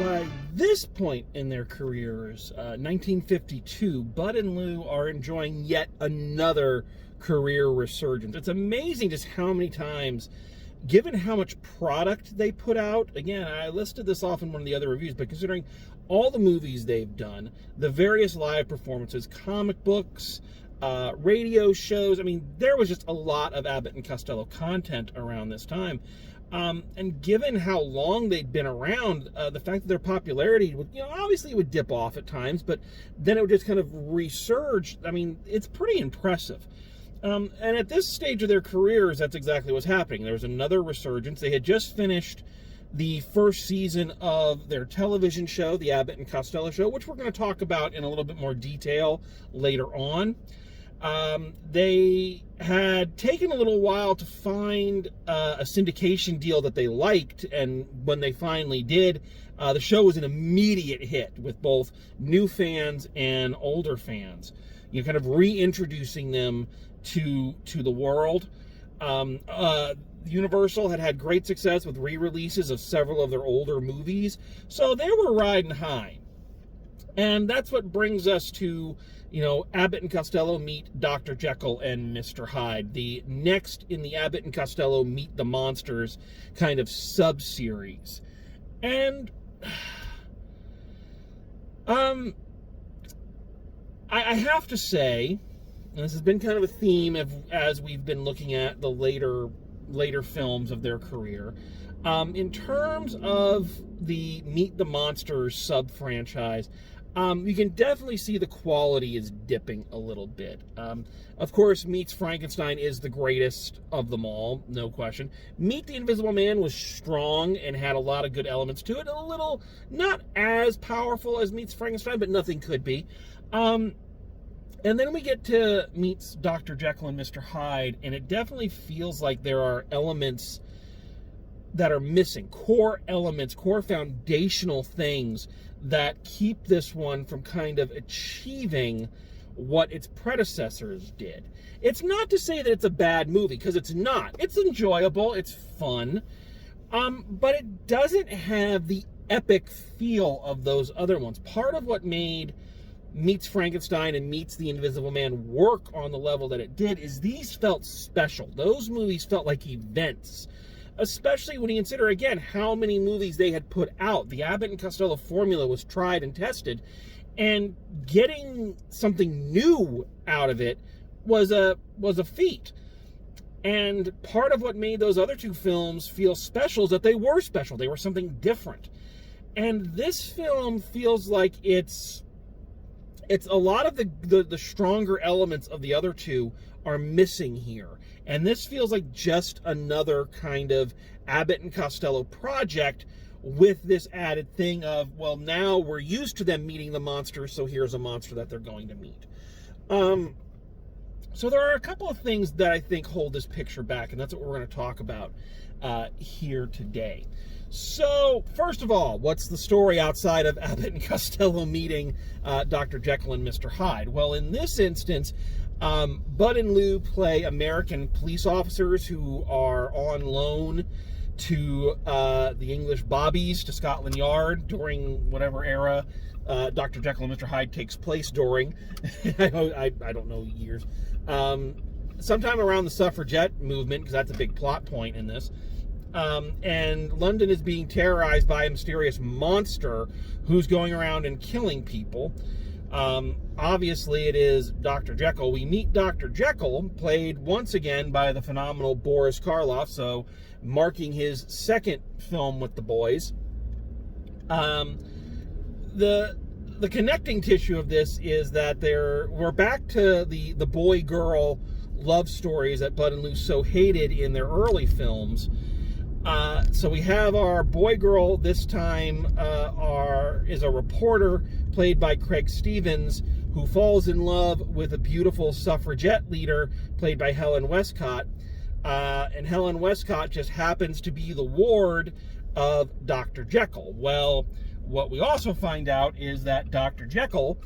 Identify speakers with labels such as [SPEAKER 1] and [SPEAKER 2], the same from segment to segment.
[SPEAKER 1] by this point in their careers, 1952, Bud and Lou are enjoying yet another career resurgence. It's amazing just how many times, given how much product they put out, again, I listed this off in one of the other reviews, but considering all the movies they've done, the various live performances, comic books, radio shows, I mean, there was just a lot of Abbott and Costello content around this time. And given how long they'd been around, the fact that their popularity would, obviously it would dip off at times, but then it would just kind of resurge. I mean, it's pretty impressive. And at this stage of their careers, that's exactly what's happening. There was another resurgence. They had just finished the first season of their television show, the Abbott and Costello Show, which we're going to talk about in a little bit more detail later on. They had taken a little while to find a syndication deal that they liked, and when they finally did, the show was an immediate hit with both new fans and older fans. Kind of reintroducing them to the world. Universal had great success with re-releases of several of their older movies, so they were riding high. And that's what brings us to, Abbott and Costello meet Dr. Jekyll and Mr. Hyde, the next in the Abbott and Costello Meet the Monsters kind of sub-series. And I have to say, and this has been kind of a theme as we've been looking at the later films of their career, in terms of the Meet the Monsters sub-franchise, you can definitely see the quality is dipping a little bit. Of course, Meets Frankenstein is the greatest of them all, no question. Meet the Invisible Man was strong and had a lot of good elements to it. A little, not as powerful as Meets Frankenstein, but nothing could be. And then we get to Meets Dr. Jekyll and Mr. Hyde, and it definitely feels like there are elements that are missing, core elements, core foundational things that keep this one from kind of achieving what its predecessors did. It's not to say that it's a bad movie, because it's not. It's enjoyable, it's fun, but it doesn't have the epic feel of those other ones. Part of what made Meets Frankenstein and Meets the Invisible Man work on the level that it did is these felt special. Those movies felt like events. Especially when you consider, again, how many movies they had put out. The Abbott and Costello formula was tried and tested, and getting something new out of it was a feat. And part of what made those other two films feel special is that they were special. They were something different. And this film feels like it's a lot of the stronger elements of the other two are missing here. And this feels like just another kind of Abbott and Costello project with this added thing of, well, now we're used to them meeting the monsters, so here's a monster that they're going to meet. So there are a couple of things that I think hold this picture back, and that's what we're going to talk about here today. So, first of all, what's the story outside of Abbott and Costello meeting Dr. Jekyll and Mr. Hyde? Well, in this instance, Bud and Lou play American police officers who are on loan to the English bobbies, to Scotland Yard, during whatever era Dr. Jekyll and Mr. Hyde takes place during. I don't know years. Sometime around the suffragette movement, because that's a big plot point in this. And London is being terrorized by a mysterious monster who's going around and killing people. Obviously, it is Dr. Jekyll. We meet Dr. Jekyll, played once again by the phenomenal Boris Karloff, so marking his second film with the boys. The connecting tissue of this is that we're back to the boy-girl love stories that Bud and Lou so hated in their early films. So we have our boy-girl this time is a reporter played by Craig Stevens, who falls in love with a beautiful suffragette leader played by Helen Westcott. And Helen Westcott just happens to be the ward of Dr. Jekyll. Well, what we also find out is that Dr. Jekyll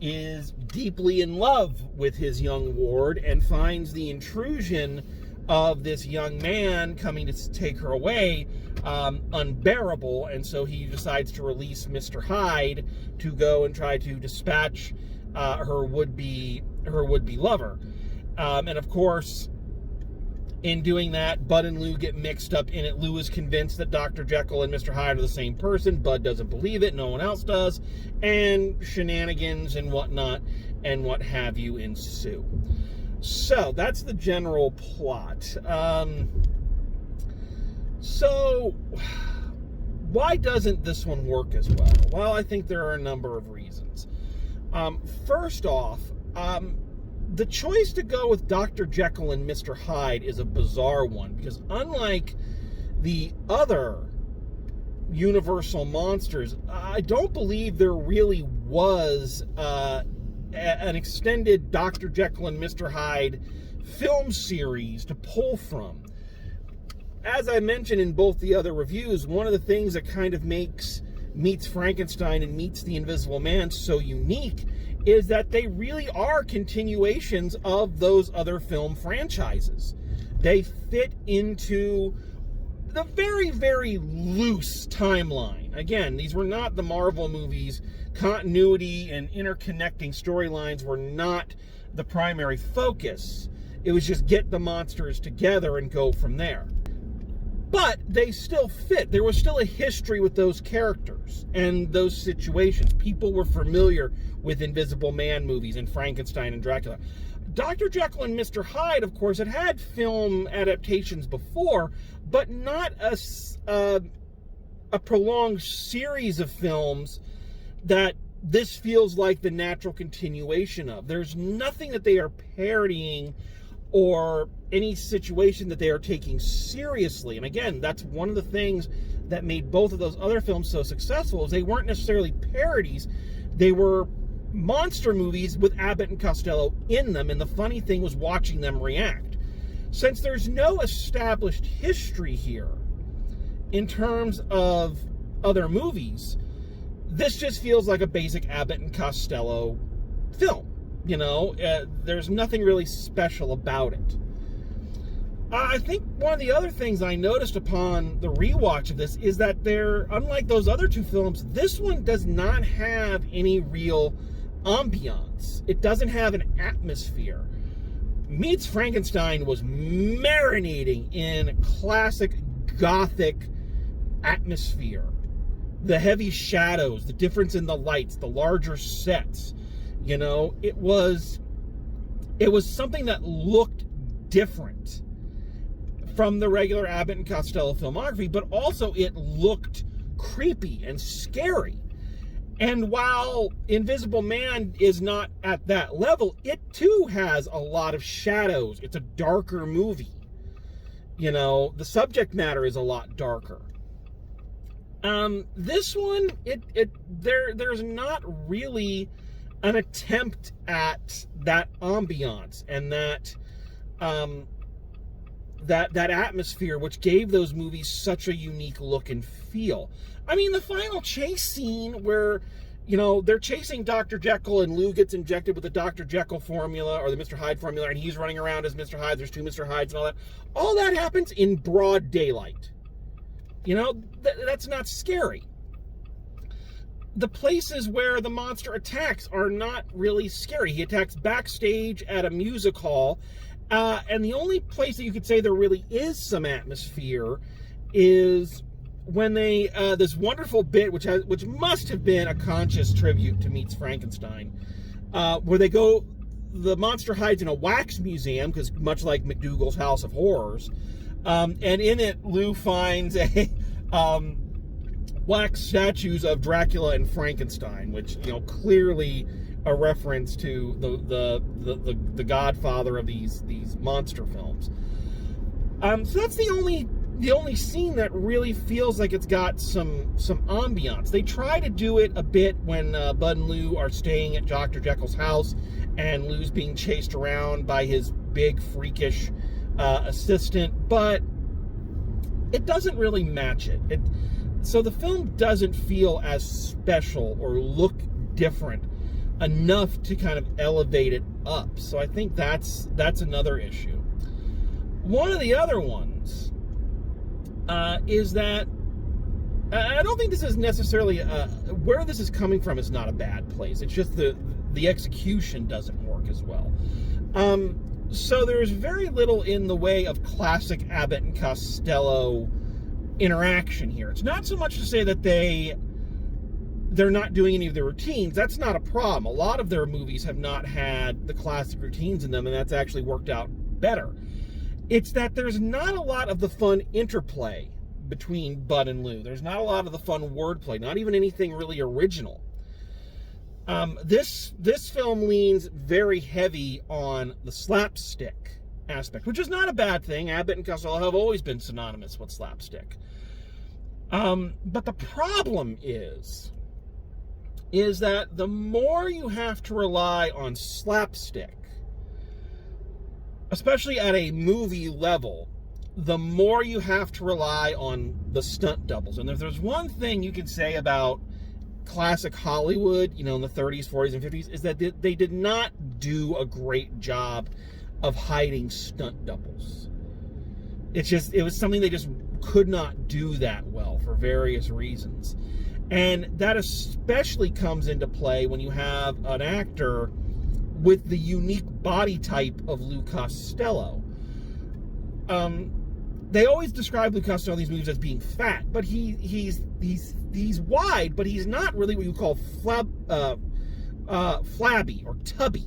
[SPEAKER 1] is deeply in love with his young ward and finds the intrusion of this young man coming to take her away unbearable, and so he decides to release Mr. Hyde to go and try to dispatch her would-be lover. And of course, in doing that, Bud and Lou get mixed up in it. Lou is convinced that Dr. Jekyll and Mr. Hyde are the same person. Bud doesn't believe it. No one else does. And shenanigans and whatnot and what have you ensue. So, that's the general plot. So, why doesn't this one work as well? Well, I think there are a number of reasons. First off, the choice to go with Dr. Jekyll and Mr. Hyde is a bizarre one, because unlike the other Universal monsters, I don't believe there really was an extended Dr. Jekyll and Mr. Hyde film series to pull from. As I mentioned in both the other reviews, one of the things that kind of makes Meets Frankenstein and Meets the Invisible Man so unique is that they really are continuations of those other film franchises. They fit into the very, very loose timeline. Again, these were not the Marvel movies. Continuity and interconnecting storylines were not the primary focus. It was just get the monsters together and go from there. But they still fit. There was still a history with those characters and those situations. People were familiar with Invisible Man movies and Frankenstein and Dracula. Dr. Jekyll and Mr. Hyde, of course, had film adaptations before, but not a prolonged series of films that this feels like the natural continuation of. There's nothing that they are parodying or any situation that they are taking seriously. And again, that's one of the things that made both of those other films so successful, is they weren't necessarily parodies. They were monster movies with Abbott and Costello in them, and the funny thing was watching them react. Since there's no established history here in terms of other movies, this just feels like a basic Abbott and Costello film. You know, there's nothing really special about it. I think one of the other things I noticed upon the rewatch of this is that unlike those other two films, this one does not have any real ambiance. It doesn't have an atmosphere. Meets Frankenstein was marinating in classic Gothic atmosphere. The heavy shadows, the difference in the lights, the larger sets. You know, it was something that looked different from the regular Abbott and Costello filmography, but also it looked creepy and scary. And while Invisible Man is not at that level, it too has a lot of shadows. It's a darker movie. You know, the subject matter is a lot darker. This one, there's not really an attempt at that ambiance and that atmosphere, which gave those movies such a unique look and feel. I mean, the final chase scene where, you know, they're chasing Dr. Jekyll and Lou gets injected with the Dr. Jekyll formula or the Mr. Hyde formula, and he's running around as Mr. Hyde. There's two Mr. Hydes and all that. All that happens in broad daylight. You know, that's not scary. The places where the monster attacks are not really scary. He attacks backstage at a music hall, and the only place that you could say there really is some atmosphere is when they this wonderful bit, which must have been a conscious tribute to Meets Frankenstein, where the monster hides in a wax museum, because much like McDougal's House of Horrors, and in it Lou finds a wax statues of Dracula and Frankenstein, which, you know, clearly a reference to the godfather of these monster films. So that's the only scene that really feels like it's got some ambiance. They try to do it a bit when Bud and Lou are staying at Dr. Jekyll's house, and Lou's being chased around by his big freakish assistant, but it doesn't really match it. So the film doesn't feel as special or look different enough to kind of elevate it up. So I think that's another issue. One of the other ones is that I don't think this is necessarily where this is coming from is not a bad place. It's just the execution doesn't work as well. So there's very little in the way of classic Abbott and Costello interaction here. It's not so much to say that they're not doing any of their routines. That's not a problem. A lot of their movies have not had the classic routines in them, and that's actually worked out better. It's that there's not a lot of the fun interplay between Bud and Lou. There's not a lot of the fun wordplay, not even anything really original. This film leans very heavy on the slapstick aspect, which is not a bad thing. Abbott and Costello have always been synonymous with slapstick. But the problem is that the more you have to rely on slapstick, especially at a movie level, the more you have to rely on the stunt doubles. And if there's one thing you can say about classic Hollywood, in the 30s, 40s, and 50s, is that they did not do a great job of hiding stunt doubles. It was something they just could not do that well for various reasons. And that especially comes into play when you have an actor with the unique body type of Lou Costello. They always describe Lou Costello in these movies as being fat, but he's wide, but he's not really what you call flabby or tubby.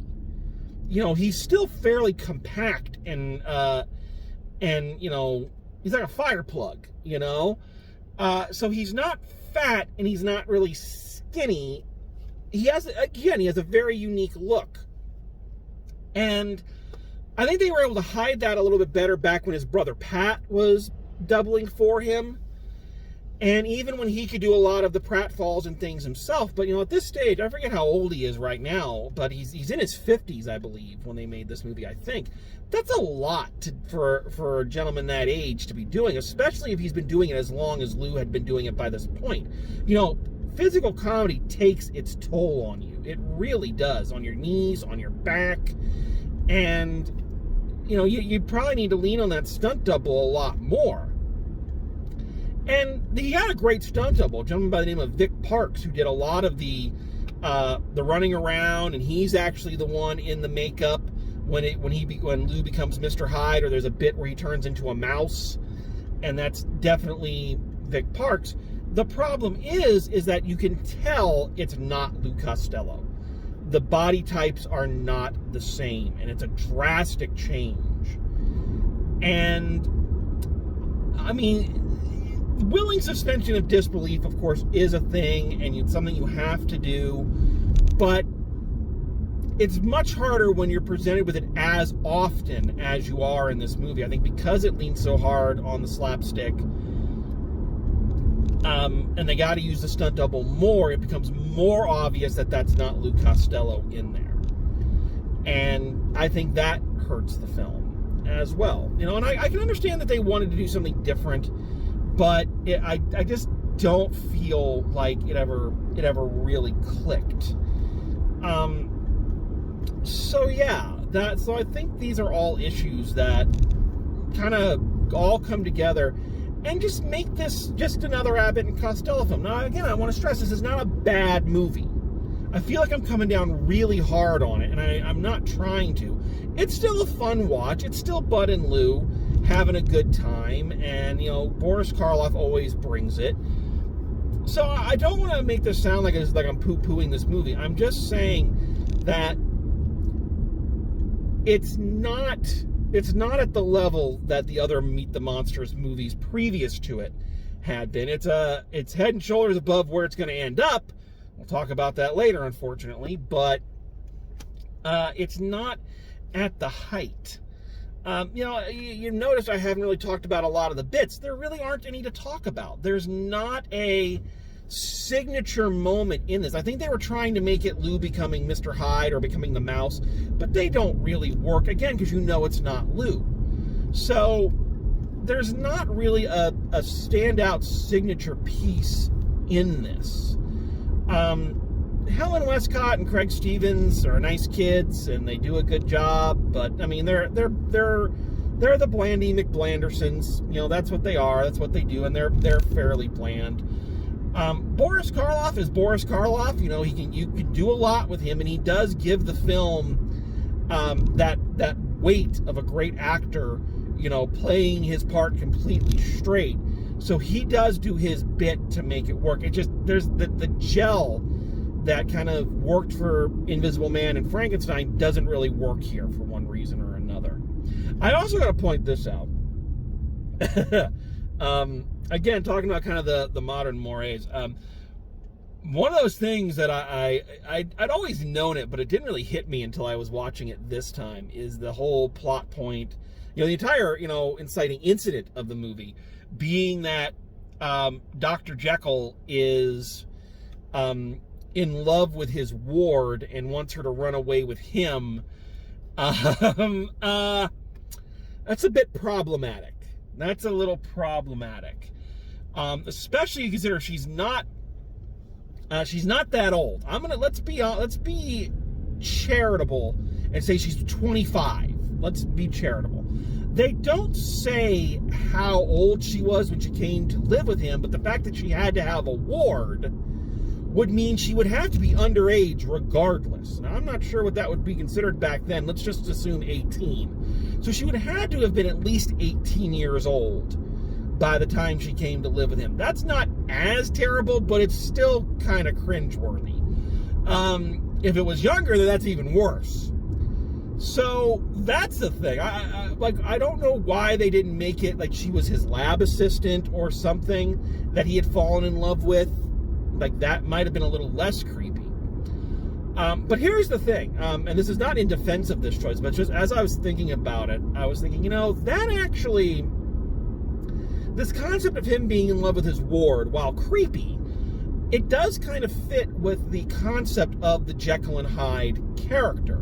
[SPEAKER 1] He's still fairly compact and he's like a fire plug, so he's not fat and he's not really skinny. He has a very unique look. And I think they were able to hide that a little bit better back when his brother Pat was doubling for him. And even when he could do a lot of the pratfalls and things himself. But, at this stage, I forget how old he is right now, but he's in his 50s, I believe, when they made this movie, I think. That's a lot for a gentleman that age to be doing, especially if he's been doing it as long as Lou had been doing it by this point. Physical comedy takes its toll on you. It really does, on your knees, on your back. And, you probably need to lean on that stunt double a lot more. And he had a great stunt double, a gentleman by the name of Vic Parks, who did a lot of the running around, and he's actually the one in the makeup when Lou becomes Mr. Hyde, or there's a bit where he turns into a mouse, and that's definitely Vic Parks. The problem is that you can tell it's not Lou Costello. The body types are not the same, and it's a drastic change. And, willing suspension of disbelief, of course, is a thing, and it's something you have to do, but it's much harder when you're presented with it as often as you are in this movie. I think because it leans so hard on the slapstick, and they got to use the stunt double more, it becomes more obvious that that's not Lou Costello in there. And I think that hurts the film as well. And I can understand that they wanted to do something different, but I just don't feel like it ever really clicked. So I think these are all issues that kind of all come together and just make this just another Abbott and Costello film. Now, again, I want to stress this is not a bad movie. I feel like I'm coming down really hard on it, and I'm not trying to. It's still a fun watch. It's still Bud and Lou having a good time, and, Boris Karloff always brings it. So I don't want to make this sound like I'm poo-pooing this movie. I'm just saying that it's not at the level that the other Meet the Monsters movies previous to it had been. It's head and shoulders above where it's going to end up. We'll talk about that later, unfortunately, but it's not at the height. You notice I haven't really talked about a lot of the bits. There really aren't any to talk about. There's not a signature moment in this. I think they were trying to make it Lou becoming Mr. Hyde or becoming the mouse, but they don't really work, again, because it's not Lou. So there's not really a standout signature piece in this. Helen Westcott and Craig Stevens are nice kids, and they do a good job, but they're they're the Blandy McBlandersons. You know, that's what they are. That's what they do, and they're fairly bland. Boris Karloff is Boris Karloff. You know, you can do a lot with him, and he does give the film that weight of a great actor, you know, playing his part completely straight. So he does do his bit to make it work. It just, there's the gel that kind of worked for Invisible Man and Frankenstein doesn't really work here for one reason or another. I also got to point this out. Again, talking about kind of the modern mores. One of those things that I'd always known it, but it didn't really hit me until I was watching it this time, is the whole plot point, you know, the entire, you know, inciting incident of the movie being that Dr. Jekyll is in love with his ward and wants her to run away with him. That's a bit problematic. That's a little problematic. Especially consider she's not that old. Let's be charitable and say she's 25. Let's be charitable. They don't say how old she was when she came to live with him, but the fact that she had to have a ward would mean she would have to be underage regardless. Now, I'm not sure what that would be considered back then. Let's just assume 18. So she would have had to have been at least 18 years old by the time she came to live with him. That's not as terrible, but it's still kind of cringeworthy. If it was younger, then that's even worse. So that's the thing. I don't know why they didn't make it like she was his lab assistant or something that he had fallen in love with. Like, that might have been a little less creepy. But here's the thing, and this is not in defense of this choice, but just as I was thinking about it, I was thinking, you know, that actually, this concept of him being in love with his ward, while creepy, it does kind of fit with the concept of the Jekyll and Hyde character.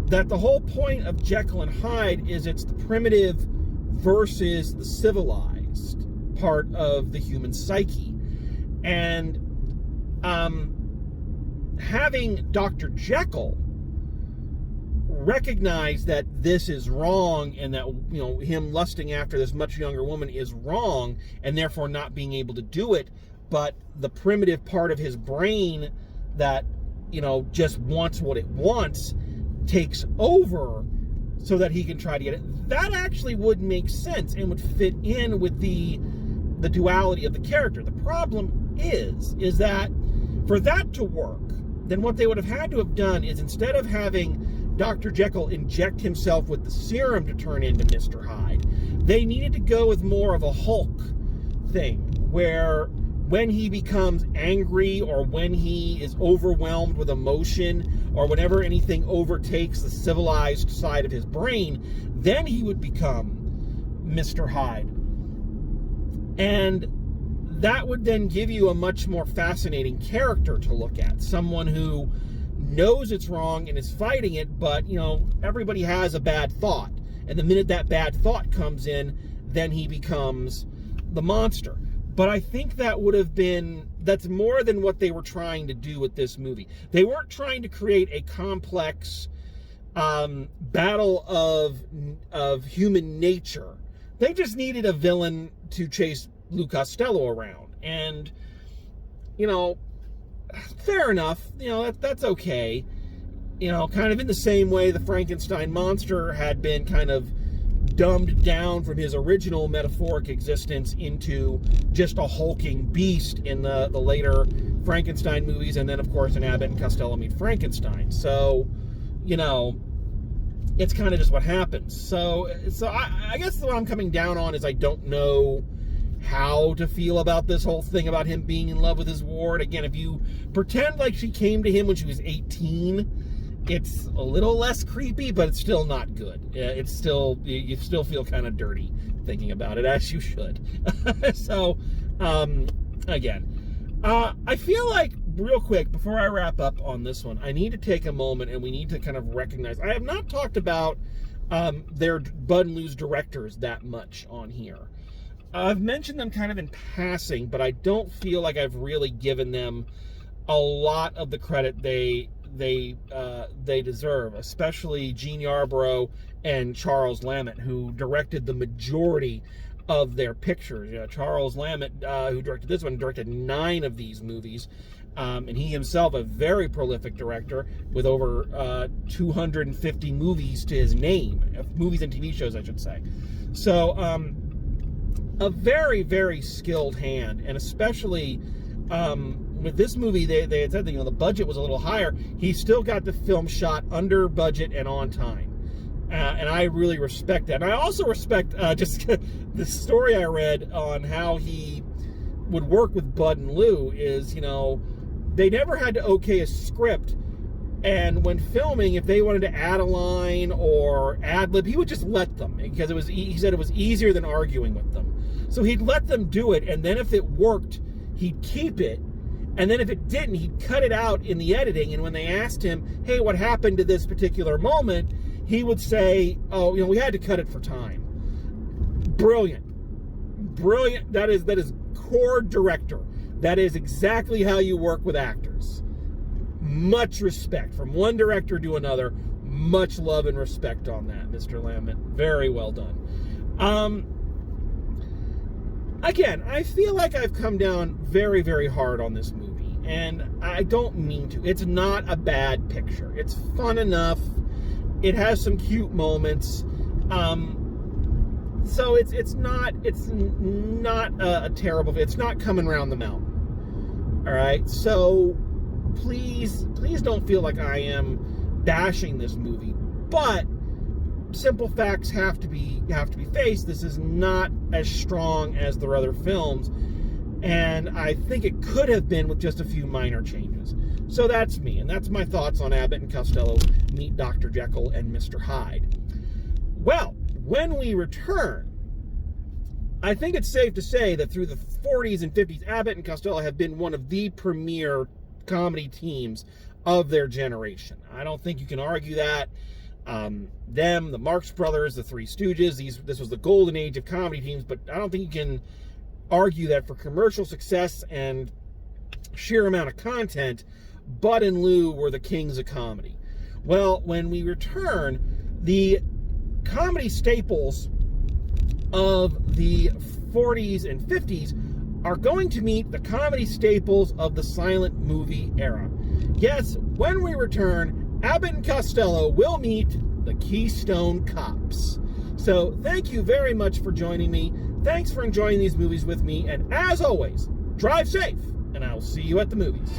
[SPEAKER 1] That the whole point of Jekyll and Hyde is it's the primitive versus the civilized part of the human psyche. And having Dr. Jekyll recognize that this is wrong and that, you know, him lusting after this much younger woman is wrong and therefore not being able to do it, but the primitive part of his brain that, you know, just wants what it wants takes over so that he can try to get it. That actually would make sense and would fit in with the duality of the character. The problem is that for that to work, then what they would have had to have done is, instead of having Dr. Jekyll inject himself with the serum to turn into Mr. Hyde, they needed to go with more of a Hulk thing, where when he becomes angry or when he is overwhelmed with emotion or whenever anything overtakes the civilized side of his brain, then he would become Mr. Hyde. And that would then give you a much more fascinating character to look at. Someone who knows it's wrong and is fighting it, but, you know, everybody has a bad thought. And the minute that bad thought comes in, then he becomes the monster. But I think that's more than what they were trying to do with this movie. They weren't trying to create a complex battle of human nature. They just needed a villain to chase Lou Costello around. And, you know, fair enough. You know, that's okay. You know, kind of in the same way the Frankenstein monster had been kind of dumbed down from his original metaphoric existence into just a hulking beast in the later Frankenstein movies, and then, of course, in Abbott and Costello Meet Frankenstein. So, you know, it's kind of just what happens. So I guess what I'm coming down on is I don't know how to feel about this whole thing about him being in love with his ward. Again, if you pretend like she came to him when she was 18, it's a little less creepy, but it's still not good. It's still, you still feel kind of dirty thinking about it, as you should. So, again, I feel like, real quick, before I wrap up on this one, I need to take a moment and we need to kind of recognize, I have not talked about their Bud and Lou's directors that much on here. I've mentioned them kind of in passing, but I don't feel like I've really given them a lot of the credit they they deserve, especially Gene Yarborough and Charles Lammett, who directed the majority of their pictures. Charles Lammett, who directed this one, directed 9 of these movies. And he himself, a very prolific director with over 250 movies to his name. Movies and TV shows, I should say. So, a very, very skilled hand. And especially with this movie, they had said that, the budget was a little higher. He still got the film shot under budget and on time. And I really respect that. And I also respect just the story I read on how he would work with Bud and Lou is, they never had to okay a script, and when filming, if they wanted to add a line or ad-lib, he would just let them, because he said it was easier than arguing with them. So he'd let them do it, and then if it worked, he'd keep it, and then if it didn't, he'd cut it out in the editing. And when they asked him, hey, what happened to this particular moment, he would say, oh, we had to cut it for time. Brilliant. That is core director. That is exactly how you work with actors. Much respect from one director to another. Much love and respect on that, Mr. Lammett. Very well done. Again, I feel like I've come down very, very hard on this movie, and I don't mean to. It's not a bad picture. It's fun enough. It has some cute moments. So it's not a terrible. It's not coming around the mountain. All right, so please don't feel like I am bashing this movie, but simple facts have to be faced. This is not as strong as their other films, and I think it could have been with just a few minor changes. So that's me, and that's my thoughts on Abbott and Costello Meet Dr. Jekyll and Mr. Hyde. Well, when we return, I think it's safe to say that through the 40s and 50s, Abbott and Costello have been one of the premier comedy teams of their generation. I don't think you can argue that. The Marx Brothers, the Three Stooges, this was the golden age of comedy teams, but I don't think you can argue that for commercial success and sheer amount of content, Bud and Lou were the kings of comedy. Well, when we return, the comedy staples of the 40s and 50s are going to meet the comedy staples of the silent movie era. Yes, when we return, Abbott and Costello will meet the Keystone Cops. So thank you very much for joining me. Thanks for enjoying these movies with me. And as always, drive safe, and I will see you at the movies.